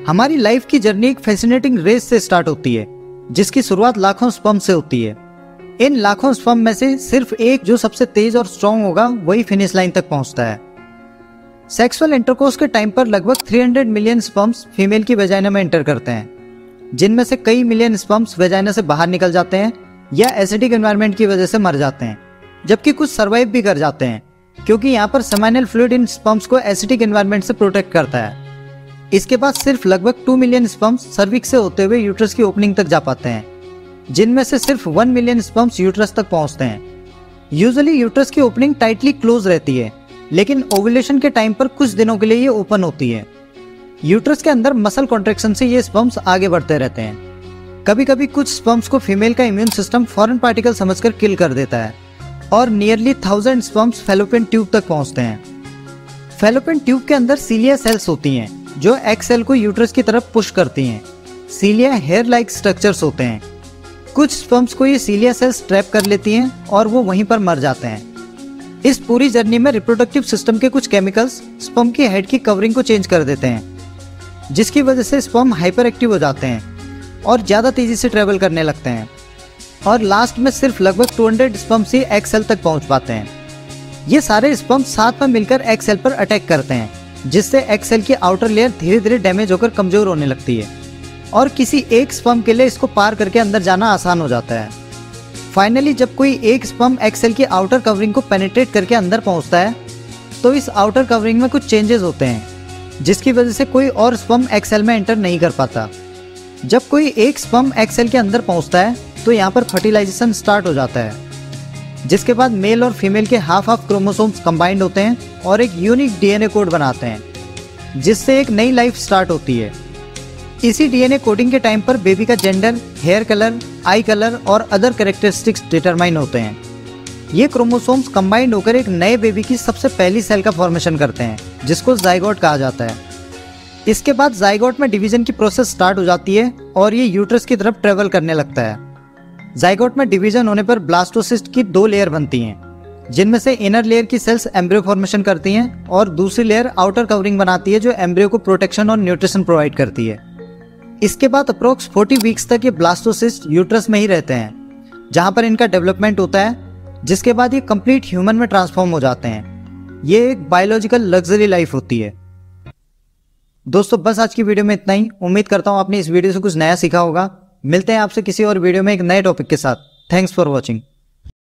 हमारी लाइफ की जर्नी एक फैसिनेटिंग रेस से स्टार्ट होती है, जिसकी शुरुआत लाखों स्पर्म से होती है। इन लाखों स्पर्म में से सिर्फ एक जो सबसे तेज और स्ट्रॉन्ग होगा वही फिनिश लाइन तक पहुंचता है। सेक्सुअल इंटरकोर्स के टाइम पर लगभग 300 मिलियन स्पर्म्स फीमेल की वेजाइना में एंटर करते हैं, जिनमें से कई मिलियन स्पर्म्स वेजाइना से बाहर निकल जाते हैं या एसिडिक एनवायरनमेंट की वजह से मर जाते हैं, जबकि कुछ सर्वाइव भी कर जाते हैं, क्योंकि यहाँ पर सेमिनल फ्लूइड इन स्पर्म्स को एसिडिक एनवायरनमेंट से प्रोटेक्ट करता है। इसके बाद सिर्फ लगभग 2 मिलियन स्पर्म्स सर्विक्स से होते हुए यूट्रस की ओपनिंग तक जा पाते हैं, जिनमें से सिर्फ 1 मिलियन स्पर्म्स यूट्रस तक पहुंचते हैं। यूजुअली यूट्रस की ओपनिंग टाइटली क्लोज रहती है, लेकिन ओव्यूलेशन के टाइम पर कुछ दिनों के लिए ये ओपन होती है। यूट्रस के अंदर मसल कॉन्ट्रैक्शन से ये स्पर्म्स आगे बढ़ते रहते हैं। कभी कभी कुछ स्पर्म्स को फीमेल का इम्यून सिस्टम फॉरेन पार्टिकल समझकर किल कर देता है और नियरली 1000 स्पर्म्स फैलोपियन ट्यूब तक पहुंचते हैं। फैलोपियन ट्यूब के अंदर सीलिया सेल्स होती हैं जो एग सेल को यूट्रस की तरफ पुश करती हैं। सीलिया हेयर लाइक स्ट्रक्चर्स होते हैं। कुछ स्पर्म्स को ये सीलिया सेल्स ट्रैप कर लेती हैं और वो वहीं पर मर जाते हैं। इस पूरी जर्नी में रिप्रोडक्टिव सिस्टम के कुछ केमिकल्स स्पर्म की हेड की कवरिंग को चेंज कर देते हैं, जिसकी वजह से स्पर्म हाइपर एक्टिव हो जाते हैं और ज़्यादा तेजी से ट्रेवल करने लगते हैं, और लास्ट में सिर्फ लगभग 200 स्पर्म्स ही एग सेल तक पहुंच पाते हैं। ये सारे स्पर्म साथ में मिलकर एग सेल पर अटैक करते हैं, जिससे एग सेल की आउटर लेयर धीरे धीरे डैमेज होकर कमजोर होने लगती है और किसी एक स्पर्म के लिए इसको पार करके अंदर जाना आसान हो जाता है। फाइनली जब कोई एक स्पर्म एग सेल की आउटर कवरिंग को पेनिट्रेट करके अंदर पहुंचता है, तो इस आउटर कवरिंग में कुछ चेंजेस होते हैं, जिसकी वजह से कोई और स्पर्म एग सेल में एंटर नहीं कर पाता। जब कोई एक स्पर्म एग सेल के अंदर पहुंचता है तो यहाँ पर फर्टिलाइजेशन स्टार्ट हो जाता है, जिसके बाद मेल और फीमेल के हाफ क्रोमोसोम्स कंबाइंड होते हैं और एक यूनिक डीएनए कोड बनाते हैं, जिससे एक नई लाइफ स्टार्ट होती है। इसी डीएनए कोडिंग के टाइम पर बेबी का gender, hair colour, eye colour और अदर कैरेक्टरिस्टिक्स डिटरमाइन होते हैं। ये क्रोमोसोम्स कंबाइंड होकर एक नए बेबी की सबसे पहली सेल का फॉर्मेशन करते हैं, जिसको जाइगोट कहा जाता है। इसके बाद जाइगोट में डिवीजन की प्रोसेस स्टार्ट हो जाती है और ये यूट्रस की तरफ ट्रेवल करने लगता है। जाइगोट में डिवीजन होने पर ब्लास्टोसिस्ट की 2 लेयर बनती हैं, जिनमें से इनर लेयर की सेल्स एम्ब्रियो फॉर्मेशन करती हैं और दूसरी लेयर आउटर कवरिंग बनाती है जो एम्ब्रियो को प्रोटेक्शन और न्यूट्रिशन प्रोवाइड करती है। इसके बाद अप्रोक्स 40 वीक्स तक ये ब्लास्टोसिस्ट यूट्रस में ही रहते हैं, जहां पर इनका डेवलपमेंट होता है, जिसके बाद ये कंप्लीट ह्यूमन में ट्रांसफॉर्म हो जाते हैं। ये एक बायोलॉजिकल लग्जरी लाइफ होती है। दोस्तों बस आज की वीडियो में इतना ही। उम्मीद करता हूँ आपने इस वीडियो से कुछ नया सीखा होगा। मिलते हैं आपसे किसी और वीडियो में एक नए टॉपिक के साथ। Thanks for watching.